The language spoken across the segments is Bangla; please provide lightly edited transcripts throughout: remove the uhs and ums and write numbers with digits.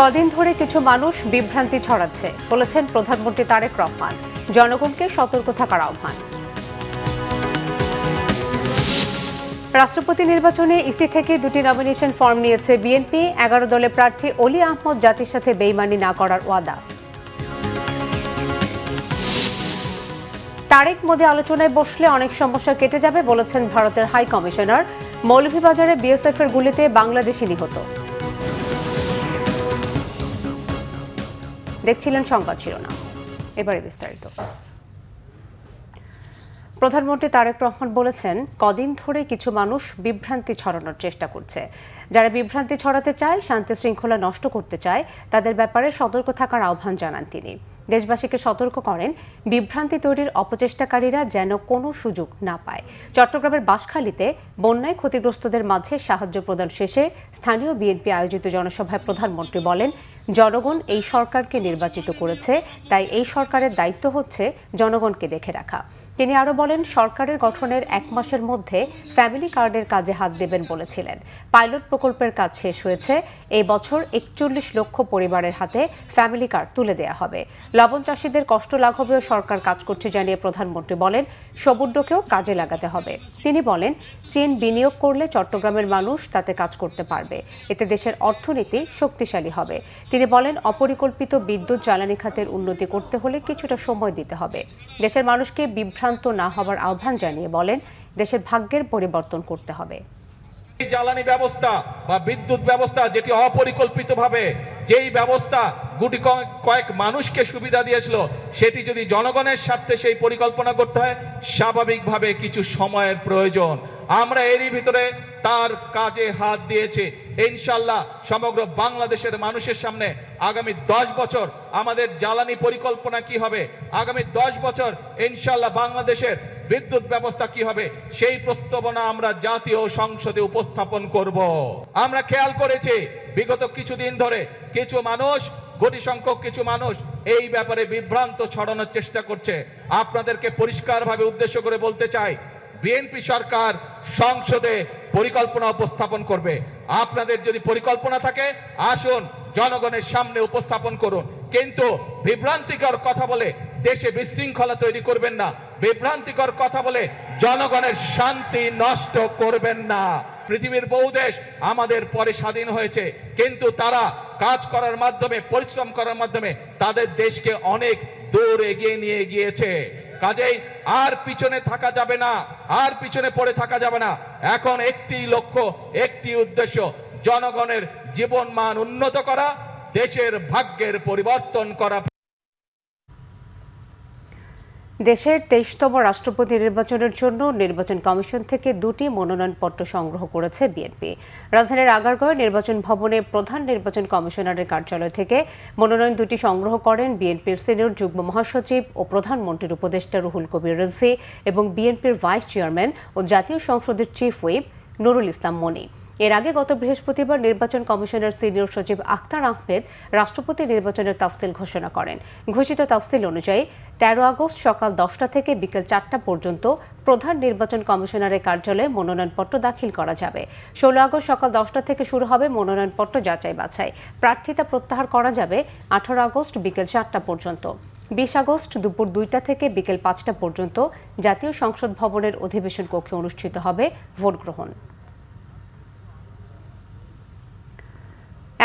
কদিন ধরে কিছু মানুষ বিভ্রান্তি ছড়াচ্ছে বলেছেন প্রধানমন্ত্রী তারেক রহমান। জনগণকে সতর্ক থাকার আহ্বান। রাষ্ট্রপতি নির্বাচনে ইসি থেকে দুটি নমিনেশন ফর্ম নিয়েছে বিএনপি। 11 দলের প্রার্থী অলি আহমদ জাতির সাথে বেইমানি না করার ওয়াদা। তারেক মোদি আলোচনায় বসলে অনেক সমস্যা কেটে যাবে বলেছেন ভারতের হাই কমিশনার। মৌলভীবাজারে বিএসএফ এর গুলিতে বাংলাদেশি নিহত। দেখছিলেন সংবাদ শিরোনাম, এবারে বিস্তারিত। প্রধানমন্ত্রী তারেক রহমান বলেছেন, কদিন ধরে কিছু মানুষ বিভ্রান্তি ছড়ানোর চেষ্টা করছে। যারা বিভ্রান্তি ছড়াতে চায়, শান্তি শৃঙ্খলা নষ্ট করতে চায়, তাদের ব্যাপারে সতর্ক থাকার আহ্বান জানান তিনি। দেশবাসীকে সতর্ক করেন বিভ্রান্তি তৈরির অপচেষ্টাকারীরা যেন কোনো সুযোগ না পায়। চট্টগ্রামের বাঁশখালীতে বন্যায় ক্ষতিগ্রস্তদের মাঝে সাহায্য প্রদান শেষে স্থানীয় বিএনপি আয়োজিত জনসভায় প্রধানমন্ত্রী বলেন, জনগণ এই সরকারকে নির্বাচিত করেছে, তাই এই সরকারের দায়িত্ব হচ্ছে জনগণকে দেখে রাখা। তিনি আরও বলেন, সরকারের গঠনের 1 মাসের মধ্যে ফ্যামিলি কার্ডের কাজে হাত দেবেন বলেছিলেন। পাইলট প্রকল্পের কাজ শেষ হয়েছে। এই বছর 41 লক্ষ পরিবারের হাতে ফ্যামিলি কার্ড তুলে দেওয়া হবে। লবণ চাষিদের কষ্ট লাঘবেও সরকার কাজ করছে জানিয়ে প্রধানমন্ত্রী বলেন, সমুদ্রকেও কাজে লাগাতে হবে। তিনি বলেন, চীন বিনিয়োগ করলে চট্টগ্রামের মানুষ তাতে কাজ করতে পারবে, এতে দেশের অর্থনীতি শক্তিশালী হবে। তিনি বলেন, অপরিকল্পিত বিদ্যুৎ জ্বালানি খাতের উন্নতি করতে হলে কিছুটা সময় দিতে হবে। দেশের মানুষকে বিভ্রান্ত না হবার আহ্বান জানিয়ে বলেন, দেশের ভাগ্যের পরিবর্তন করতে হবে। জ্বালানি ব্যবস্থা বা বিদ্যুৎ ব্যবস্থা যেটি অপরিকল্পিতভাবে যেই ব্যবস্থা গুটি কয়েক মানুষকে সুবিধা দিয়েছিল, সেটি যদি জনগণের স্বার্থে সেই পরিকল্পনা করতে হয়, স্বাভাবিকভাবে কিছু সময়ের প্রয়োজন। আমরা এরই ভিতরে তার কাজে হাত দিয়েছি। ইনশাআল্লাহ সমগ্র বাংলাদেশের মানুষের সামনে আগামী 10 বছর আমাদের জ্বালানি পরিকল্পনা কি হবে, আগামী 10 বছর ইনশাআল্লাহ বাংলাদেশের বিদ্যুৎ ব্যবস্থা কি হবে, সেই প্রস্তাবনা আমরা জাতীয় সংসদে উপস্থাপন করব। আমরা খেয়াল করেছি বিগত কিছুদিন ধরে কিছু মানুষ, কোটি সংখ্যক কিছু মানুষ এই ব্যাপারে বিভ্রান্ত ছড়ানোর চেষ্টা করছে। আপনাদেরকে পরিষ্কারভাবে উদ্দেশ্য করে বলতে চাই, বিএনপি সরকার সংসদে পরিকল্পনা উপস্থাপন করবে। আপনাদের যদি পরিকল্পনা থাকে, আসুন জনগণের সামনে উপস্থাপন করুন। কিন্তু বিভ্রান্তিকর কথা বলে দেশে বিশৃঙ্খলা তৈরি করবেন না, বিভ্রান্তিকর কথা বলে জনগণের শান্তি নষ্ট করবেন না। পৃথিবীর বহু দেশ আমাদের পরে স্বাধীন হয়েছে, কিন্তু তারা কাজ করার মাধ্যমে, পরিশ্রম করার মাধ্যমে তাদের দেশকে অনেক দূর এগিয়ে নিয়ে গিয়েছে। কাজেই আর পিছনে থাকা যাবে না, আর পিছনে পড়ে থাকা যাবে না। এখন একটি লক্ষ্য, একটি উদ্দেশ্য, জনগণের জীবন মান উন্নত করা, দেশের ভাগ্যের পরিবর্তন করা। দেশের 23তম রাষ্ট্রপতি নির্বাচনের জন্য নির্বাচন কমিশন থেকে 2টি মনোনয়নপত্র সংগ্রহ করেছে বিএনপি। রাজধানীর আগারগাঁও নির্বাচন ভবনে প্রধান নির্বাচন কমিশনারের কার্যালয় থেকে মনোনয়ন 2টি সংগ্রহ করেন বিএনপির সিনিয়র যুগ্ম মহাসচিব ও প্রধানমন্ত্রীর উপদেষ্টা রুহুল কবির রিজভী এবং বিএনপির ভাইস চেয়ারম্যান ও জাতীয় সংসদের চিফ হুইপ নুরুল ইসলাম মনি। এর আগে গত বৃহস্পতিবার নির্বাচন কমিশনের সিনিয়র সচিব আখতার আহমেদ রাষ্ট্রপতি নির্বাচনের তফসিল ঘোষণা করেন। ঘোষিত তফসিল অনুযায়ী 13 আগস্ট সকাল 10টা থেকে বিকেল 4টা পর্যন্ত প্রধান নির্বাচন কমিশনারের কার্যালয়ে মনোনয়নপত্র দাখিল করা যাবে। 16 আগস্ট সকাল 10টা থেকে শুরু হবে মনোনয়নপত্র যাচাই বাছাই। প্রার্থিতা প্রত্যাহার করা যাবে 18 আগস্ট বিকেল 4টা পর্যন্ত। 20 আগস্ট দুপুর 2টা থেকে বিকেল 5টা পর্যন্ত জাতীয় সংসদ ভবনের অধিবেশন কক্ষে অনুষ্ঠিত হবে ভোট গ্রহণ।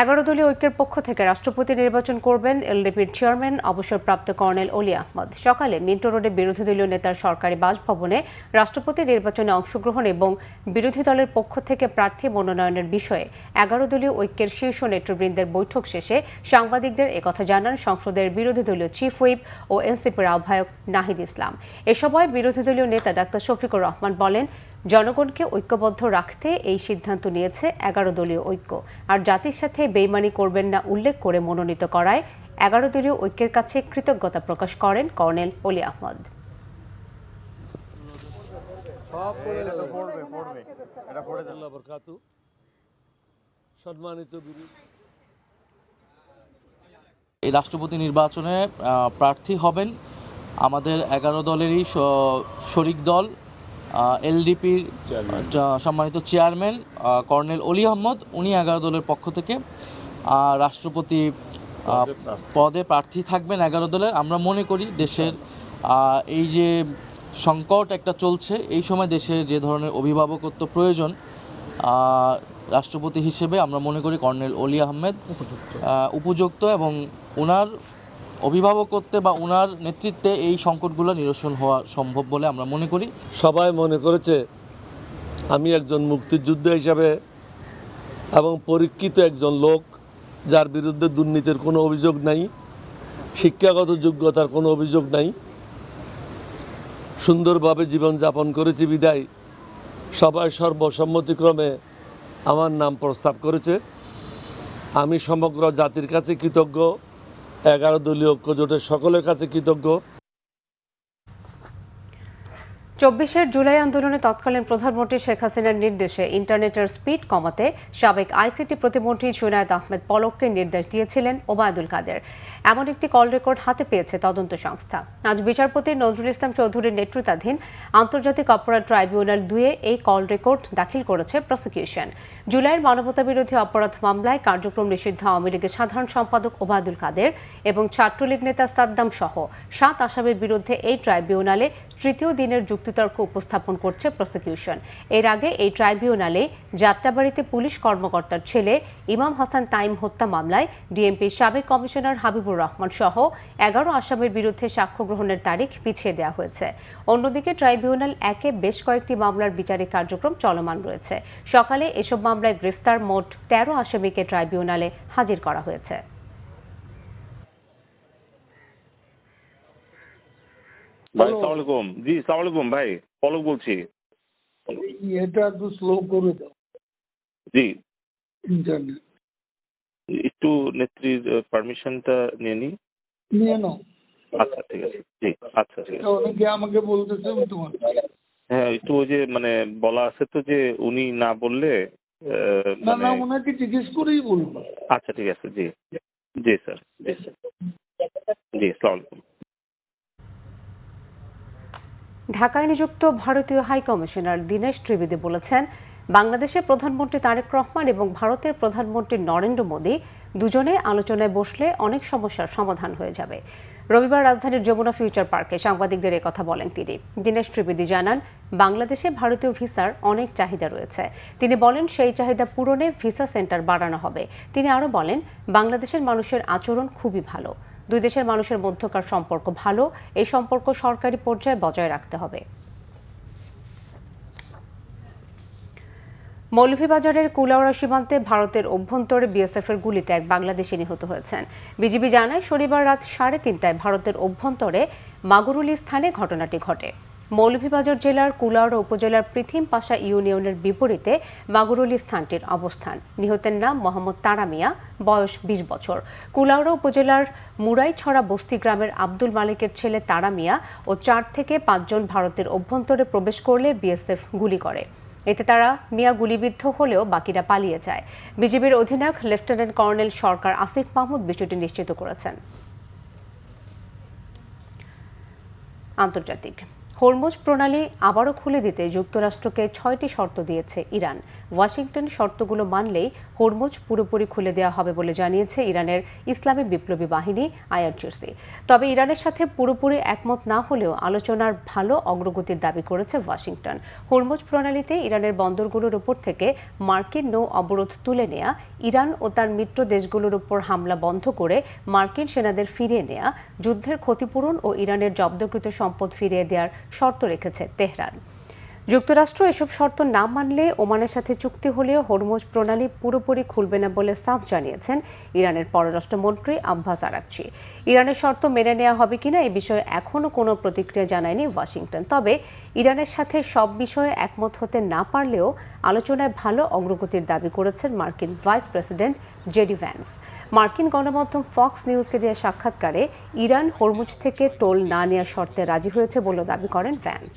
11 দলীয় ঐক্যের পক্ষ থেকে রাষ্ট্রপতি নির্বাচন করবেন এলডিপির চেয়ারম্যান অবসরপ্রাপ্ত কর্নেল অলি আহমদ। সকালে মিন্টো রোডে বিরোধী দলীয় নেতার সরকারি বাসভবনে রাষ্ট্রপতি নির্বাচনে অংশগ্রহণ এবং বিরোধী দলের পক্ষ থেকে প্রার্থী মনোনয়নের বিষয়ে 11 দলীয় ঐক্যের শীর্ষ নেতৃবৃন্দের বৈঠক শেষে সাংবাদিকদের একথা জানান সংসদের বিরোধী দলীয় চিফ হুইপ ও এনসিপির আহ্বায়ক নাহিদ ইসলাম। এ সময় বিরোধী দলীয় নেতা ডাক্তার শফিকুর রহমান বলেন, জনগণকে ঐক্যবদ্ধ রাখতে এই সিদ্ধান্ত নিয়েছে 11 দলীয় ঐক্য, আর জাতির সাথে বেইমানি করবেন না উল্লেখ করে মনোনীত করায় 11 দলীয় ঐক্যের কাছে কৃতজ্ঞতা প্রকাশ করেন কর্নেল অলি আহমদ। এই রাষ্ট্রপতি নির্বাচনে প্রার্থী হবেন আমাদের 11 দলেরই শরিক দল এলডিপির সম্মানিত চেয়ারম্যান কর্নেল অলি আহমদ। উনি 11 দলের পক্ষ থেকে রাষ্ট্রপতি পদে প্রার্থী থাকবেন 11 দলের। আমরা মনে করি দেশের এই যে সংকট একটা চলছে, এই সময় দেশে যে ধরনের অভিভাবকত্ব প্রয়োজন, রাষ্ট্রপতি হিসেবে আমরা মনে করি কর্নেল অলি আহমেদ উপযুক্ত এবং ওনার অভিভাবকত্বে বা ওনার নেতৃত্বে এই সংকটগুলো নিরসন হওয়া সম্ভব বলে আমরা মনে করি। সবাই মনে করেছে আমি একজন মুক্তিযোদ্ধা হিসাবে এবং পরীক্ষিত একজন লোক, যার বিরুদ্ধে দুর্নীতির কোনো অভিযোগ নাই, শিক্ষাগত যোগ্যতার কোনো অভিযোগ নাই, সুন্দরভাবে জীবনযাপন করেছি বিদায় সবাই সর্বসম্মতিক্রমে আমার নাম প্রস্তাব করেছে। আমি সমগ্র জাতির কাছে কৃতজ্ঞ, 11 দলীয় ঐক্য জোটের সকলের কাছে কৃতজ্ঞ। 24 জুলাই আন্দোলনে তৎকালীন প্রধানমন্ত্রী শেখ হাসিনার নির্দেশে ইন্টারনেটের স্পিড কমাতে সাবেক আইসিটি প্রতিমন্ত্রী জুনায়েদ আহমেদ পলককে নির্দেশ দিয়েছিলেন ওবায়দুল কাদের। এমন একটি কল রেকর্ড হাতে পেয়েছে তদন্ত সংস্থা। আজ বিচারপতি নজরুল ইসলাম চৌধুরীর নেতৃত্বাধীন আন্তর্জাতিক অপরাধ ট্রাইব্যুনাল 2-এ এই কল রেকর্ড দাখিল করেছে প্রসিকিউশন। জুলাইয়ের মানবতাবিরোধী অপরাধ মামলায় কার্যক্রম নিষিদ্ধ আওয়ামী লীগের সাধারণ সম্পাদক ওবায়দুল কাদের এবং ছাত্রলীগ নেতা সাদ্দাম সহ 7 আসামির বিরুদ্ধে এই ট্রাইব্যুনালে তৃতীয় দিনের যুক্তিতর্ক উপস্থাপন করছে প্রসিকিউশন। এর আগে এই ট্রাইব্যুনালে যাত্রাবাড়িতে পুলিশ কর্মকর্তার ছেলে ইমাম হাসান তাইম হত্যা মামলায় ডিএমপির সাবেক কমিশনার হাবিবুর রহমান সহ 11 আসামির বিরুদ্ধে সাক্ষ্য গ্রহণের তারিখ পিছিয়ে দেওয়া হয়েছে। অন্যদিকে ট্রাইব্যুনাল 1-এ বেশ কয়েকটি মামলার বিচারিক কার্যক্রম চলমান রয়েছে। সকালে এসব মামলায় গ্রেফতার মোট 13 আসামিকে ট্রাইব্যুনালে হাজির করা হয়েছে। ভাই সালাম আলাইকুম। জি সালাম আলাইকুম ভাই, পলক বলছি। এটা একটু স্লো করে দাও জি ইন্টারনেট একটু নেত্রীর পারমিশনটা নিয়ে নাও। আচ্ছা ঠিক আছে। জি আচ্ছা ঠিক আছে। অনেকে আমাকে বলতেছে তোমার হ্যাঁ একটু ওই যে মানে বলা আছে তো যে উনি না বললে না ওনাকে জিজ্ঞেস করেই বলবো। আচ্ছা ঠিক আছে। জি জি স্যার, জি স্যার, জি আসসালামু আলাইকুম। ঢাকায় নিযুক্ত ভারতীয় হাই কমিশনার দীনেশ ত্রিবেদী বলেছেন, বাংলাদেশের প্রধানমন্ত্রী তারেক রহমান এবং ভারতের প্রধানমন্ত্রী নরেন্দ্র মোদী দুজনে আলোচনায় বসলে অনেক সমস্যার সমাধান হয়ে যাবে। রবিবার রাজধানীর যমুনা ফিউচার পার্কে সাংবাদিকদের কথা বলেন তিনি। দীনেশ ত্রিবেদী জানান, বাংলাদেশে ভারতীয় ভিসার অনেক চাহিদা রয়েছে। তিনি বলেন, সেই চাহিদা পূরণে ভিসা সেন্টার বাড়ানো হবে। তিনি আরও বলেন, বাংলাদেশের মানুষের আচরণ খুবই ভালো। দুই দেশের মানুষের মধ্যকার সম্পর্ক ভালো। এই সম্পর্ক সরকারি পর্যায়ে বজায় রাখতে হবে। মৌলভীবাজারের কুলাউড়া সীমান্তে ভারতের অভ্যন্তরে বিএসএফের গুলিতে এক বাংলাদেশি নিহত হয়েছেন। বিজিবি জানায়, শনিবার রাত 3:30টায় ভারতের অভ্যন্তরে মাগুরুলি স্থানে ঘটনাটি ঘটে। মৌলভীবাজার জেলার কুলাউড়া উপজেলার পৃথিম পাশা ইউনিয়নের বিপরীতে মাগুরুলি স্থানটির অবস্থান। নিহতের নাম মোহাম্মদ তারা মিয়া, বয়স 20 বছর। কুলাউড়া উপজেলার মুরাইছড়া বস্তি গ্রামের আব্দুল মালিকের ছেলে তারা মিয়া ও 4 থেকে 5 জন ভারতের অভ্যন্তরে প্রবেশ করলে বিএসএফ গুলি করে। এতে তারা মিয়া গুলিবিদ্ধ হলেও বাকিরা পালিয়ে যায়। বিজিবির অধিনায়ক লেফটেন্যান্ট কর্নেল সরকার আসিফ মাহমুদ বিষয়টি নিশ্চিত করেছেন। আন্তর্জাতিক হরমুজ প্রণালী আবারও খুলে দিতে যুক্তরাষ্ট্রকে 6টি শর্ত দিয়েছে ইরান। ওয়াশিংটন শর্তগুলো মানলেই হরমুজ পুরোপুরি খুলে দেওয়া হবে বলে জানিয়েছে ইরানের ইসলামী বিপ্লবী বাহিনী আইআরজিসি। তবে ইরানের সাথে পুরোপুরি একমত না হলেও আলোচনার ভালো অগ্রগতির দাবি করেছে ওয়াশিংটন। হরমুজ প্রণালীতে ইরানের বন্দরগুলোর উপর থেকে মার্কিন নৌ অবরোধ তুলে নেয়া, ইরান ও তার মিত্র দেশগুলোর উপর হামলা বন্ধ করে মার্কিন সেনাদের ফিরিয়ে নেয়া, যুদ্ধের ক্ষতিপূরণ ও ইরানের জব্দকৃত সম্পদ ফিরিয়ে দেওয়ার শর্ত রেখেছে তেহরান। যুক্তরাষ্ট্র এসব শর্ত না মানলে ওমানের সাথে চুক্তি হলেও হরমুজ প্রণালী পুরোপুরি খুলবে না বলে সাফ জানিয়েছেন ইরানের পররাষ্ট্রমন্ত্রী আব্বাস আরাকচি। ইরানের শর্ত মেনে নেওয়া হবে কিনা এ বিষয়ে এখনও কোনো প্রতিক্রিয়া জানায়নি ওয়াশিংটন। তবে ইরানের সাথে সব বিষয়ে একমত হতে না পারলেও আলোচনায় ভালো অগ্রগতির দাবি করেছেন মার্কিন ভাইস প্রেসিডেন্ট জেডি ভ্যান্স। মার্কিন গণমাধ্যম ফক্স নিউজকে দেওয়া সাক্ষাৎকারে ইরান হরমুজ থেকে টোল না নেওয়ার শর্তে রাজি হয়েছে বলে দাবি করেন ভ্যান্স।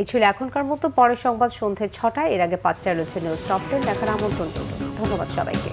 এই ছিল এখনকার মতো। পরের সংবাদ সন্ধ্যে 6টায়। এর আগে 5টায় রয়েছে নিউজ টপ 10 দেখার আমন্ত্রণ। ধন্যবাদ সবাইকে।